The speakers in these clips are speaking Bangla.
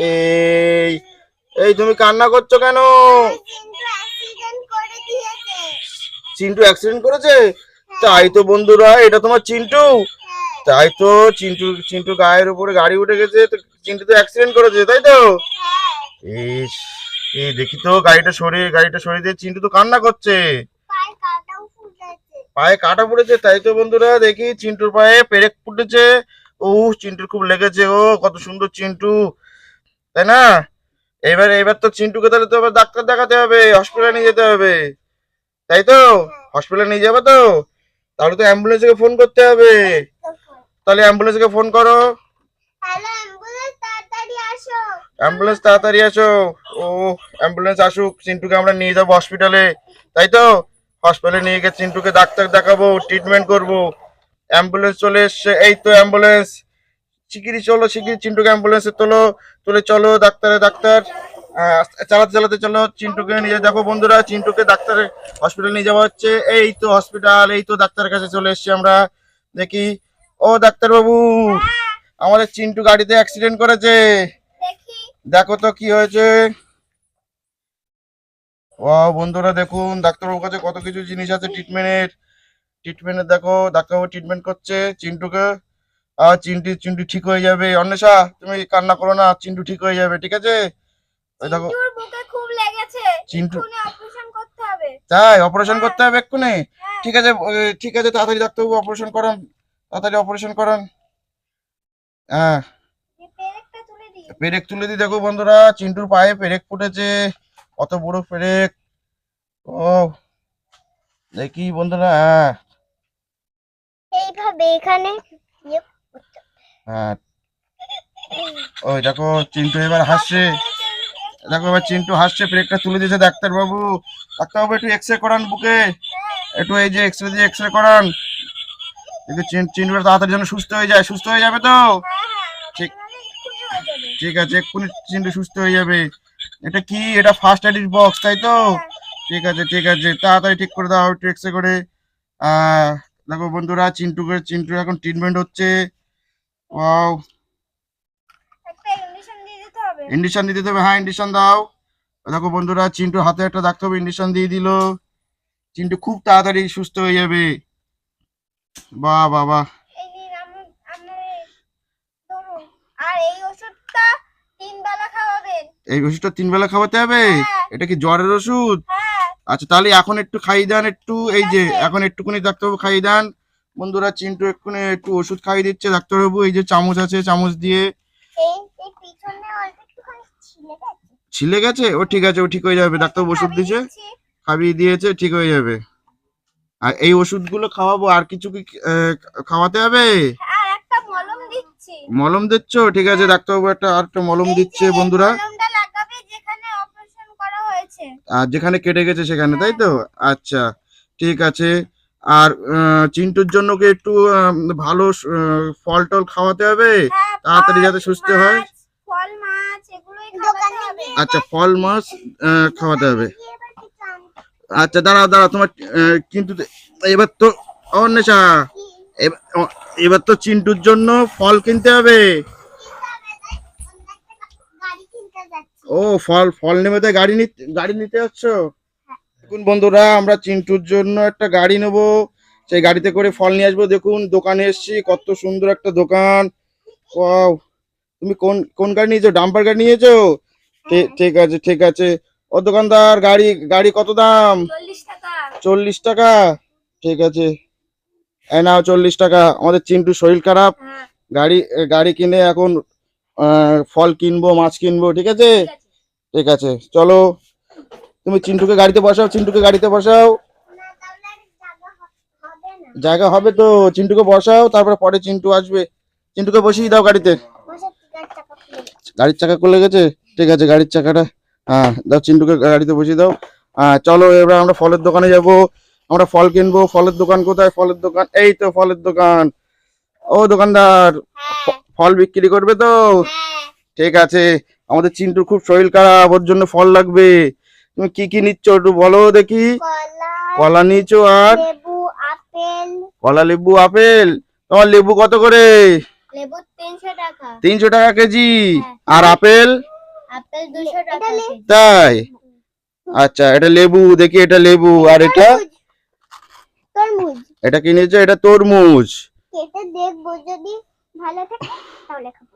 এই এই তুমি কান্না করছো কেন? চিন্টু অ্যাক্সিডেন্ট করেছে? তাই তো বন্ধুরা, এটা তোমার চিন্টু? তাই তো, চিন্টু চিন্টু গায়ের উপরে গাড়ি উঠে গেছে, তো চিন্টু তো অ্যাক্সিডেন্ট করেছে, তাই তো? ইস, এই দেখি তো, গাড়িটা সরিয়ে দিয়ে চিন্টু তো কান্না করছে। পায়ে কাটা পড়েছে, তাই তো বন্ধুরা, দেখি চিন্টুর পায়ে পেরেক ফুটেছে। ও, চিন্টুর খুব লেগেছে। ও, কত সুন্দর চিন্টু, তাই না? এবার তো চিন্টুকে তাহলে তো আবার ডাক্তার দেখাতে হবে, হসপিটালে নিয়ে যেতে হবে, তাই তো? হসপিটালে নিয়ে যাবে তো? তাহলে তো অ্যাম্বুলেন্সকে ফোন করতে হবে। তাহলে অ্যাম্বুলেন্সকে ফোন করো। অ্যাম্বুলেন্স তাড়াতাড়ি আসো। ও, অ্যাম্বুলেন্স আসুক, চিন্টুকে আমরা নিয়ে যাবো হসপিটালে, তাই তো? হসপিটালে নিয়ে গিয়ে চিন্টুকে ডাক্তার দেখাবো, ট্রিটমেন্ট করবো। অ্যাম্বুলেন্স চলে এসছে, এই তো অ্যাম্বুলেন্স। শিগগিরই চলো, শিগগিরই চিন্টুকে অ্যাম্বুলেন্সে তোলো, তুলে চলো ডাক্তার। চালাতে চালাতে চলো, চিন্টুকে নিয়ে দেখো বন্ধুরা, চিন্টুকে ডাক্তারের হসপিটাল নিয়ে যাওয়া হচ্ছে। এই তো হসপিটাল, এই তো ডাক্তারের কাছে চলে এসছি আমরা। দেখি, ও ডাক্তার বাবু, আমাদের চিন্টু গাড়িতে অ্যাক্সিডেন্ট করেছে, দেখো তো কি হয়েছে। ও বন্ধুরা, দেখুন ডাক্তারবাবুর কাছে কত কিছু জিনিস আছে ট্রিটমেন্টের দেখো, ডাক্তারবাবু ট্রিটমেন্ট করছে চিন্টুকে। আর চিন্টু চিন্টু ঠিক হয়ে যাবে। অন্বেষা, তুমি কান্না করো না, চিন্টু ঠিক হয়ে যাবে, ঠিক আছে? ওই দেখো, চিন্টুর বুকে খুব লেগেছে, চিন্টু এক্ষুনি অপারেশন করতে হবে। তাই অপারেশন করতে হবে এক্ষুনি? হ্যাঁ। ঠিক আছে, ঠিক আছে, তাড়াতাড়ি ডাক্তারবাবু অপারেশন করান, তাড়াতাড়ি অপারেশন করান। হ্যাঁ, পেরেকটা তুলে দিই। পেরেক তুলে দিই। দেখো বন্ধুরা, চিন্টুর পায়ে পেরেক ফুটেছে, কত বড় পেরেক। ও, দেখি বন্ধুরা, হ্যাঁ এইভাবে এখানে হ্যাঁ, ওই দেখো চিন্টু এবার হাসছে। দেখো এবার চিন্টু হাসছে, পেরেকটা তুলে দিয়েছে ডাক্তারবাবু। ডাক্তারবাবু একটু এক্স রে করান বুকে, একটু এই যে এক্স রে দিয়ে এক্স রে করান। দেখি চিন্টু তাড়াতাড়ি যেন সুস্থ হয়ে যায়, সুস্থ হয়ে যাবে তো? ঠিক, ঠিক আছে, এক্ষুনি চিন্টু সুস্থ হয়ে যাবে। এটা কি, এটা ফার্স্ট এড বক্স, তাই তো? ঠিক আছে, ঠিক আছে, তাড়াতাড়ি ঠিক করে দাও একটু এক্স রে করে। আহ দেখো বন্ধুরা, চিন্টু এখন ট্রিটমেন্ট হচ্ছে। ওয়াও, একটা ইঞ্জেকশন দিয়ে দিতে হবে। ইন্ডিশন দিতে হবে, হ্যাঁ ইন্ডিশন দাও। দেখো বন্ধুরা, চিন্টু হাতে একটা ডাক্তারবাবু ইন্ডিশন দিয়ে দিল। চিন্টু খুব তাড়াতাড়ি সুস্থ হয়ে যাবে। বাহ বাহ বাহ। এই নিন আপনার ধরুন, আর এই ওষুধটা 3 বেলা খাওয়াবেন। এই ওষুধটা 3 বেলা খাওয়াতে হবে? হ্যাঁ। এটা কি জ্বরের ওষুধ? হ্যাঁ। আচ্ছা, তাহলে এখন একটু খাইয়ে দেন, একটু এই যে ঠিক আছে। এখন একটুখানি ডাক্তারবাবু খাইয়ে দেন। বন্ধুরা, চিন্টু এক্ষুনি একটু ওষুধ খাইয়ে দিচ্ছে ডাক্তারবাবু। এই যে চামচ আছে, চামচ দিয়ে। এই পিছনে অল্প একটুখানি ছিলে গেছে। ছিলে গেছে? ও ঠিক আছে, ও ঠিক হয়ে যাবে, ডাক্তারবাবু ওষুধ দিয়েছে, দিচ্ছি। খাইয়ে দিয়েছে, ঠিক হয়ে যাবে। আর এই ওষুধগুলো খাওয়াবো, আর কিছু কি খাওয়াতে হবে? আর একটা মলম দিচ্ছি। মলম দিচ্ছ? ঠিক আছে, ডাক্তারবাবু আরেকটা মলম দিচ্ছে বন্ধুরা। মলমটা লাগাবে যেখানে অপারেশন করা হয়েছে। আর যেখানে কেটে গেছে সেখানে, তাই তো? আচ্ছা, ঠিক আছে। আর চিন্টুর জন্য কি একটু ভালো ফল টল খাওয়াতে হবে, হ্যাঁ, তাড়াতাড়ি যাতে সুস্থ হয়। ফল মাছ এগুলোই খাওয়াতে হবে। আচ্ছা, ফল মাছ খাওয়াতে হবে। আচ্ছা, দাঁড়াও তোমার কিন্তু এবার তো অন্বেষা, এবার তো চিন্টুর জন্য ফল কিনতে হবে। ও, ফল নেবে, তাই গাড়ি নিতে যাচ্ছ? দেখুন বন্ধুরা, আমরা চিন্টুর জন্য একটা গাড়ি নেব, সেই গাড়িতে করে ফল নিয়ে আসবো। দেখুন দোকানে এসছি, কত সুন্দর একটা দোকান। ওয়াও, তুমি কোন কোন গাড়ি নিয়েছো? ডাম্পার গাড়ি নিয়েছো? ঠিক আছে, ঠিক আছে। ও দোকানদার, গাড়ি কত দাম? 40 টাকা। 40 টাকা? ঠিক আছে, এই নাও 40 টাকা। আমাদের চিন্টুর শরীর খারাপ, হ্যাঁ, গাড়ি কিনে এখন ফল কিনবো, মাছ কিনবো, ঠিক আছে? ঠিক আছে। ঠিক আছে, চলো। তুমি চিন্টুকে গাড়িতে বসাও, চিন্টুকে গাড়িতে বসাও। জায়গা হবে তো, চিন্টুকে বসাও, তারপরে পরে চিন্টু আসবে। চিন্টুকে বসিয়ে দাও গাড়িতে। গাড়ির চাকা খুলে গেছে? ঠিক আছে, গাড়ির চাকাটা, হ্যাঁ দাও, চিন্টুকে গাড়িতে বসিয়ে দাও। চলো, এবার আমরা ফলের দোকানে যাব, আমরা ফল কিনবো। ফলের দোকান কোথায়? ফলের দোকান, এই তো ফলের দোকান। ও দোকানদার, ফল বিক্রি করবে তো? ঠিক আছে, আমাদের চিন্টুর খুব শরীর খারাপ, ওর জন্য ফল লাগবে। তুমি কি কি নিচ্ছ একটু বলো দেখি। কলা নিয়েছো, আর লেবু, আপেল। কলা, লেবু, আপেল। তোমার লেবু কত করে? লেবু 300 টাকা। 300 টাকা কেজি? আর আপেল? আপেল 200 টাকা কেজি। তাই? আচ্ছা, এটা লেবু, দেখি এটা লেবু। আর এটা? তরমুজ। এটা কি নিয়েছো? এটা তরমুজ। কেটে দেখবো, যদি ভালো থাকে তাহলে খাবো।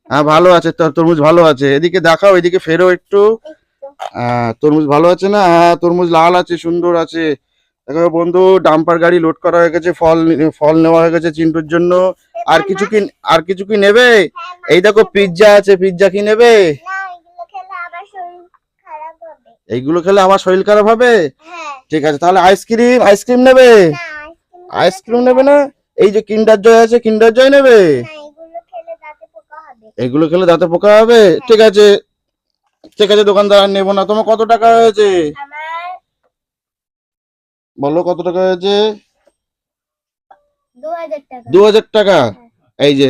হ্যাঁ, ভালো আছে, তরমুজ ভালো আছে। এদিকে দেখাও, এদিকে ফেরো একটু। তরমুজ ভালো আছে না? হ্যাঁ, তরমুজ লাল আছে, সুন্দর আছে। দেখো বন্ধু, ডাম্পার গাড়ি লোড করা হয়ে গেছে, ফল নেওয়া হয়ে গেছে চিন্টুর জন্য। আর কিছু কি, আর কিছু কি নেবে? এই দেখো পিৎজা আছে, পিৎজা কি নেবে? না, এগুলো খেলে আবার শরীর খারাপ হবে। এইগুলো খেলে আবার শরীর খারাপ হবে? হ্যাঁ। ঠিক আছে, তাহলে আইসক্রিম, আইসক্রিম নেবে? না, আইসক্রিম নেবে না? এই যে কিন্ডার জয় আছে, কিন্ডার জয় নেবে? না, এগুলো খেলে দাঁতে পোকা হবে। এগুলো খেলে দাঁতে পোকা হবে? ঠিক আছে, ঠিক আছে দোকানদার, আর নেবো না। তোমার কত টাকা হয়েছে? আমার বলো কত টাকা হয়েছে? 2000 টাকা। 2000 টাকা? এই যে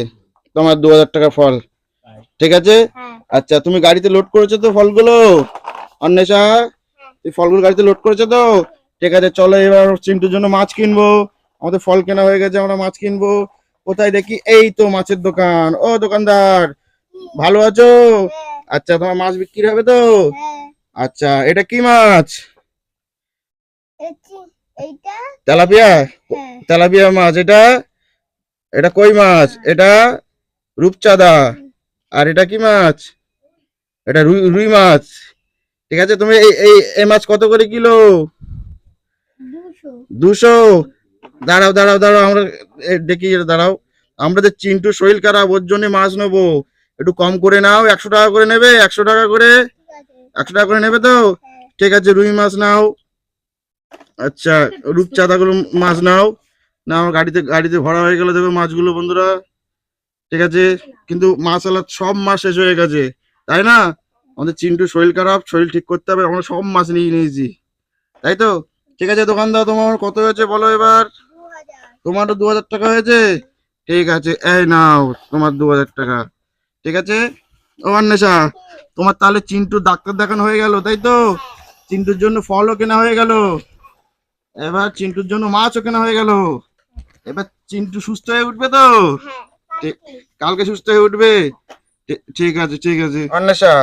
তোমার 2000 টাকা ফল। ঠিক আছে। হ্যাঁ। আচ্ছা, তুমি গাড়িতে লোড করেছো তো ফলগুলো? অন্বেষা, তুই ফলগুলো গাড়িতে লোড করেছো তো? ঠিক আছে, চলো এবার চিন্টুর জন্য মাছ কিনবো। আমাদের ফল কেনা হয়ে গেছে, আমরা মাছ কিনবো। কোথায় দেখি? এই তো মাছের দোকান। ও দোকানদার, ভালো আছো? হ্যাঁ। আচ্ছা, তোমার মাছ বিক্রি হবে তো? হ্যাঁ। আচ্ছা, এটা কি মাছ? এইটা তেলাপিয়া? হ্যাঁ। তেলাপিয়া মাছ। এটা? এটা কই মাছ? এটা রূপচাঁদা। আর এটা কি মাছ? এটা রুই, রুই মাছ। ঠিক আছে, তুমি এই এই এই মাছ কত করে কিলো? 200। 200? দাঁড়াও দাঁড়াও দাঁড়াও, আমরা দেখি, দাঁড়াও। আমাদের চিন্টু শরীর খারাপ, ওর জন্য মাছ নেবো। একটু কম করে নাও, 100 টাকা করে নেবে? 100 টাকা করে? ঠিক আছে। 100 টাকা করে নেবে তো? হ্যাঁ। ঠিক আছে, রুই মাছ নাও। আচ্ছা, রূপচাঁদা গুলো মাছ নাও। না, আমার গাড়িতে গাড়িতে ভরা হয়ে গেল, দেখো মাছগুলো বন্ধুরা। ঠিক আছে, কিন্তু মাছ আলাদা সব মাছ শেষ হয়ে গেছে, তাই না? আমাদের চিন্টু শরীর খারাপ, শরীর ঠিক করতে হবে, আমরা সব মাছ নিয়ে নিয়েছি, তাই তো? ঠিক আছে দোকানদার, তোমার কত হয়েছে বলো এবার? 2000। তোমারও 2000 টাকা হয়েছে? ঠিক আছে, এই নাও তোমার 2000 টাকা। ঠিক আছে। ও অন্বেষা, তোমার তাহলে চিন্টু ডাক্তার দেখানো হয়ে গেল, তাই তো? চিন্টুর জন্য ফলও কেনা হয়ে গেল, এবার চিন্টুর জন্য মাছও কেনা হয়ে গেল। এবার চিন্টু সুস্থ হয়ে উঠবে তো? হ্যাঁ। কালকে সুস্থ হয়ে উঠবে? ঠিক আছে, ঠিক আছে। অন্বেষা,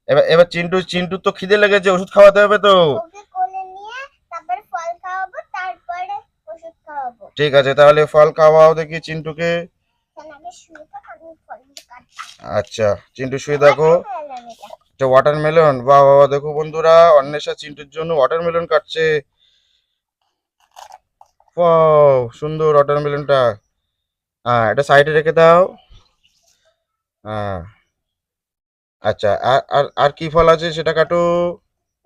এবার এবার চিন্টু, চিন্টু তো খিদে লেগেছে, ওষুধ খাওয়াতে হবে তো? ওকে কোলে নিয়ে তারপর ফল খাওয়াবো, তারপরে ওষুধ খাওয়াবো। ঠিক আছে, তাহলে ফল খাওয়াও দেখি চিন্টুকে। আগে শুয়ে থাক, আমি ফলগুলো কাটছি। আচ্ছা, চিন্টু শুয়ে দেখো। এটা ওয়াটারমেলন, বাহ বাহ, দেখো বন্ধুরা, অন্বেষা চিন্টুর জন্য ওয়াটারমেলন কাটছে। ওয়াও, সুন্দর ওয়াটারমেলনটা। হ্যাঁ, এটা সাইডে রেখে দাও। হ্যাঁ, আচ্ছা, আর আর আর কি ফল আছে সেটা কাটো।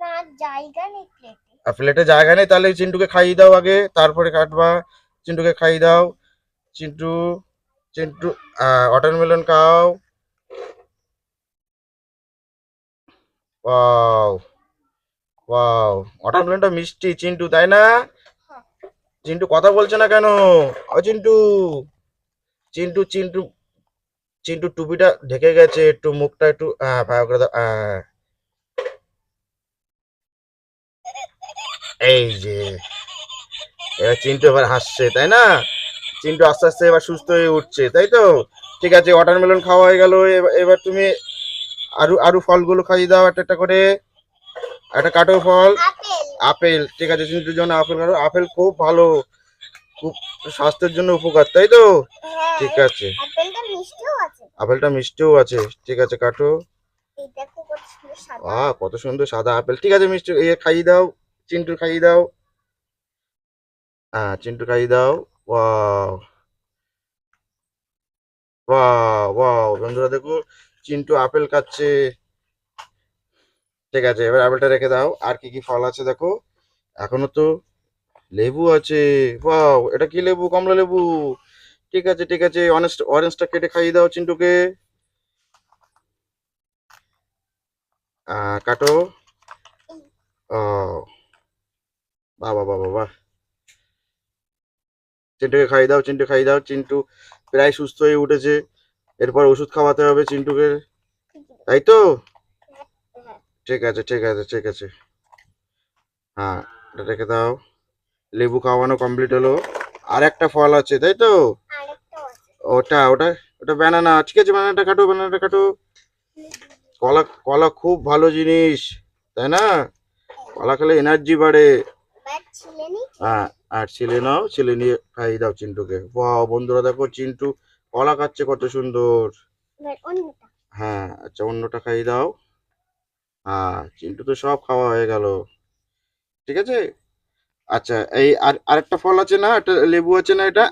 না, জায়গা নেই প্লেটে। আর প্লেটে জায়গা নেই, তাহলে চিন্টুকে খাইয়ে দাও আগে, তারপরে কাটবা। চিন্টুকে খাইয়ে দাও। চিন্টু, চিন্টু, ওয়াটারমেলন খাও। ওয়াও, ওয়াও, ওয়াটারমেলনটা মিষ্টি চিন্টু, তাই না? চিন্টু কথা বলছে না কেন? ও চিন্টু, চিন্টু, চিন্টু, চিন্টু টুপিটা ঢেকে গেছে, একটু মুখটা একটু ভালো করে দাও। এই যে, এবার চিন্টু এবার হাসছে, তাই না? চিন্টু আস্তে আস্তে এবার সুস্থ হয়ে উঠছে, তাই তো? ঠিক আছে, ওয়াটারমেলন খাওয়া হয়ে গেল, এবার তুমি আরো আরো ফলগুলো খাইয়ে দাও একটা একটা করে। একটা কাটো ফল। আপেল। আপেল, ঠিক আছে, চিন্টুর জন্য আপেল কাটো। আপেল খুব ভালো, খুব স্বাস্থ্যের জন্য উপকার, তাই তো? হ্যাঁ, ঠিক আছে। আপেলটা মিষ্টিও আছে। আপেলটা মিষ্টিও আছে, ঠিক আছে, কাটো। এই দেখো কত সুন্দর সাদা। কত সুন্দর সাদা আপেল। ঠিক আছে, মিষ্টি খাইয়ে দাও, চিন্টু খাইয়ে দাও। চিন্টু খাইয়ে দাও। ওয়াও, ওয়াও, ওয়াও, বন্ধুরা দেখো, চিন্টু আপেল খাচ্ছে। ঠিক আছে, এবার আপেলটা রেখে দাও। আর কি কি ফল আছে দেখো, এখনো তো লেবু আছে। ওয়াও, এটা কি লেবু? কমলা লেবু। ঠিক আছে, ঠিক আছে, অরেঞ্জটা কেটে খাইয়ে দাও চিন্টুকে। কাটো। ও, বাহ বাহ বাহ বাহ, চিন্টুকে খাইয়ে দাও, চিন্টু খাইয়ে দাও। চিন্টু প্রায় সুস্থ হয়ে উঠেছে, এরপর ওষুধ খাওয়াতে হবে চিন্টুকে, তাই তো? ঠিক আছে, ঠিক আছে, ঠিক আছে। এটা রেখে দাও। লেবু খাওয়ানো কমপ্লিট হলো। আর একটা ফল আছে, তাই তো? আরেকটাও আছে। ওটা ওটা ওটা ব্যানানা, ঠিক আছে ব্যানানাটা কাটো, ব্যানানাটা কাটো। কলা, কলা খুব ভালো জিনিস, তাই না? কলা খেলে এনার্জি বাড়ে। এবার ছিলে নি। হ্যাঁ, আর ছিলে নাও, ছিলে নিয়ে খাইয়ে দাও চিন্টুকে। বাহ বন্ধুরা দেখো চিন্টু কলা খাচ্ছে কত সুন্দর। এবার অন্যটা। হ্যাঁ, আচ্ছা অন্যটা খাইয়ে দাও। হ্যাঁ, চিন্টু তো সব খাওয়া হয়ে গেল, ঠিক আছে। আচ্ছা এই আরেকটা ফল আছে না, একটা লেবু আছে না, এটা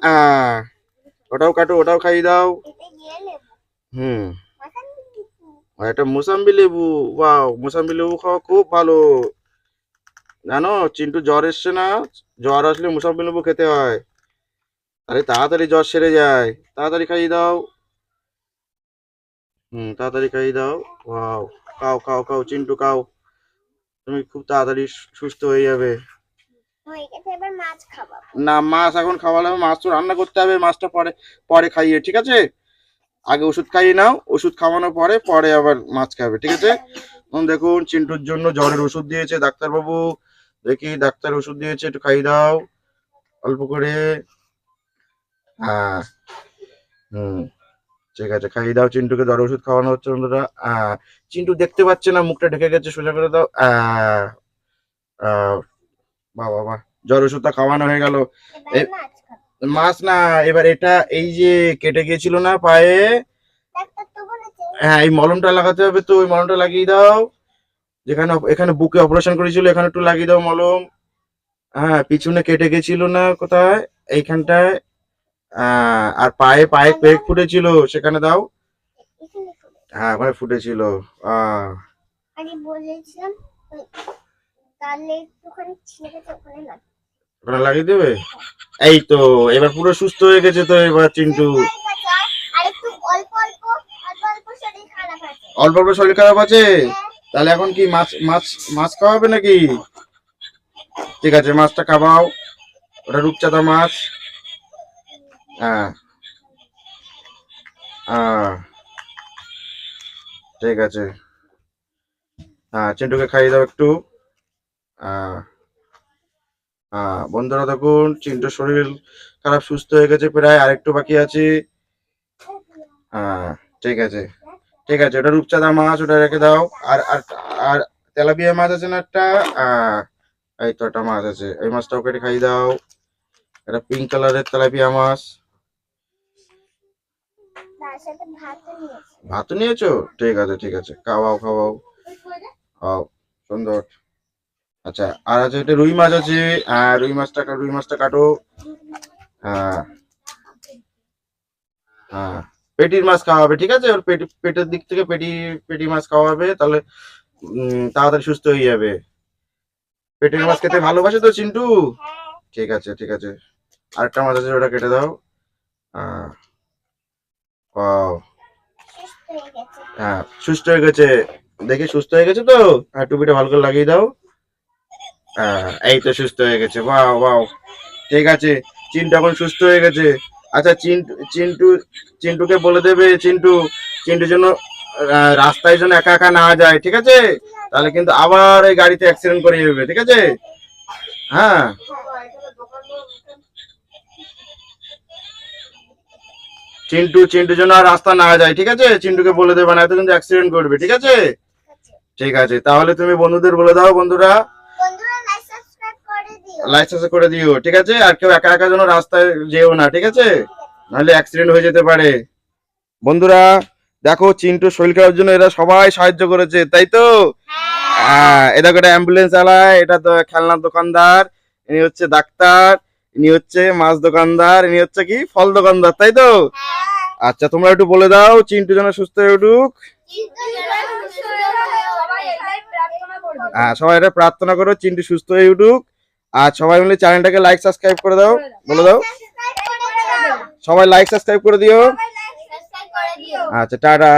ওটাও কাটো, ওটাও খাইয়ে দাও। এটা গিয়ে লেবু। হুম, মাখন লেবু। আর এটা মোসাম্বি লেবু। বাহ, মোসাম্বি লেবু খাওয়া খুব ভালো, জানো চিন্টু জ্বর এসছে না, জ্বর আসলে মোসাম্বি লেবু খেতে হয়, আরে তাড়াতাড়ি জ্বর সেরে যায়। তাড়াতাড়ি খাইয়ে দাও। হুম, তাড়াতাড়ি খাইয়ে দাও। ওয়াও, খাও খাও খাও চিন্টু খাও, তুমি খুব তাড়াতাড়ি সুস্থ হয়ে যাবে। হয়ে গেছে, এবার মাছ খাওয়াবো। না, মাছ এখন খাওয়ালে হবে, মাছ তো রান্না করতে হবে, মাছটা পরে পরে খাইয়ে, ঠিক আছে। আগে ওষুধ খাইয়ে নাও, ওষুধ খাওয়ানোর পরে পরে আবার মাছ খাবে, ঠিক আছে। দেখুন চিন্টুর জন্য জ্বরের ওষুধ দিয়েছে ডাক্তারবাবু, দেখি ডাক্তার ওষুধ দিয়েছে, একটু খাইয়ে দাও অল্প করে। হ্যাঁ, হুম, ঠিক আছে খাইয়ে দাও চিন্টুকে, জ্বরের ওষুধ খাওয়ানো হচ্ছে বন্ধুরা। চিন্টু দেখতে পাচ্ছে না, মুখটা ঢেকে গেছে, সোজা করে দাও। আহ, বাহ বাহ বাহ, জ্বর ওষুধটা খাওয়ানো হয়ে গেল। এবার মাছ খাবো। মাছ না, এবার এটা এই যে কেটে গিয়েছিল না পায়ে, ডাক্তার তো বলেছে। হ্যাঁ এই মলমটা লাগাতে হবে, তো ওই মলমটা লাগিয়ে দাও। যেখানে এখানে বুকে অপারেশন করেছিল এখানে একটু লাগিয়ে দাও মলম। হ্যাঁ, পিছনে কেটে গেছিল না কোথায়, এইখানটায়। আর পায়ে পায়ে পেট ফুটেছিল, সেখানে দাও। এখানে ফুলে। হ্যাঁ, ওখানে ফুটেছিল। আহ আরে বলেছিলাম ওই গালে একটুখানি ছিঁড়ে গেছে, ওখানে লাগে। ওখানে লাগিয়ে দেবে। এই তো এবার পুরো সুস্থ হয়ে গেছে তো এবার চিন্টু। আর একটু অল্প অল্প অল্প অল্প শরীর খারাপ আছে। অল্প অল্প শরীর খারাপ আছে, তাহলে এখন কি মাছ মাছ মাছ খাওয়াবে নাকি? ঠিক আছে মাছটা খাওয়াও, ওটা রূপচাঁদা মাছ। হ্যাঁ, ঠিক আছে। হ্যাঁ, চিন্টুকে খাইয়ে দাও একটু। আহ বন্ধুরা দেখুন চিন্টুর শরীর খারাপ সুস্থ হয়ে গেছে, প্রায় আরেকটু বাকি আছে। হ্যাঁ, ঠিক আছে ঠিক আছে, ওটা রূপচাঁদা মাছ, ওটা রেখে দাও। আর আর আর তেলাপিয়া মাছ আছে না একটা, এই তো একটা মাছ আছে, এই মাছটাও কেটে খাইয়ে দাও। এটা পিঙ্ক কালারের তেলাপিয়া মাছ। তার সাথে ভাতও নিয়েছি। ভাত নিয়েছো, ঠিক আছে ঠিক আছে, খাওয়াও খাওয়াও খাও, সুন্দর। আচ্ছা আর আছে এটা রুই মাছ আছে, রুই মাছটা কাটো। হ্যাঁ, হ্যাঁ, পেটির মাছ খাওয়াবে, ঠিক আছে, ওর পেটের দিক থেকে পেটি পেটি মাছ খাওয়াবে, তাহলে তাড়াতাড়ি সুস্থ হয়ে যাবে। পেটির মাছ খেতে ভালোবাসে তো চিন্টু। হ্যাঁ, ঠিক আছে ঠিক আছে, আরেকটা মাছ আছে, ওটা কেটে দাও। আহ, ও, সুস্থ হয়ে গেছে। হ্যাঁ সুস্থ হয়ে গেছে, দেখি সুস্থ হয়ে গেছে তো। টুপিটা ভালো করে লাগিয়ে দাও। এই তো সুস্থ হয়ে গেছে, বাহ বাহ, ঠিক আছে চিন্টু এখন সুস্থ হয়ে গেছে। আচ্ছা চিন্টু চিন্টু চিন্টুকে বলে দেবে, চিন্টু চিন্টুর জন্য রাস্তায় যেন একা একা না যায়, ঠিক আছে, তাহলে কিন্তু আবার এই গাড়িতে অ্যাক্সিডেন্ট করে যাবে, ঠিক আছে। হ্যাঁ, চিন্টুর জন্য আর রাস্তা না যায়, ঠিক আছে, চিন্টুকে বলে দেবে না, এত কিন্তু অ্যাক্সিডেন্ট করবে, ঠিক আছে। ঠিক আছে, তাহলে তুমি বন্ধুদের বলে দাও, বন্ধুরা বন্ধুরা লাইক সাবস্ক্রাইব করে দিও। লাইসেন্স করে দিও, ঠিক আছে, আর কেউ একা একা যেন রাস্তায় যেও না, ঠিক আছে, নাহলে অ্যাক্সিডেন্ট হয়ে যেতে পারে। বন্ধুরা দেখো চিন্টুর শরীর খারাপের জন্য এরা সবাই সাহায্য করেছে, তাই তো। এটা একটা অ্যাম্বুলেন্স চালায়, এটা তো খেলনার দোকানদার, ইনি হচ্ছে ডাক্তার, ইনি হচ্ছে মাছ দোকানদার, ইনি হচ্ছে কি ফল দোকানদার, তাই তো। আচ্ছা তোমরা একটু বলে দাও চিন্টু যেন সুস্থ হয়ে উঠুক। সবাই এটা প্রার্থনা করো চিন্টু সুস্থ হয়ে উঠুক। আর সবাই মিলে চ্যানেলটাকে লাইক সাবস্ক্রাইব করে দাও, বলে দাও সবাই লাইক সাবস্ক্রাইব করে দিও। আচ্ছা টাটা।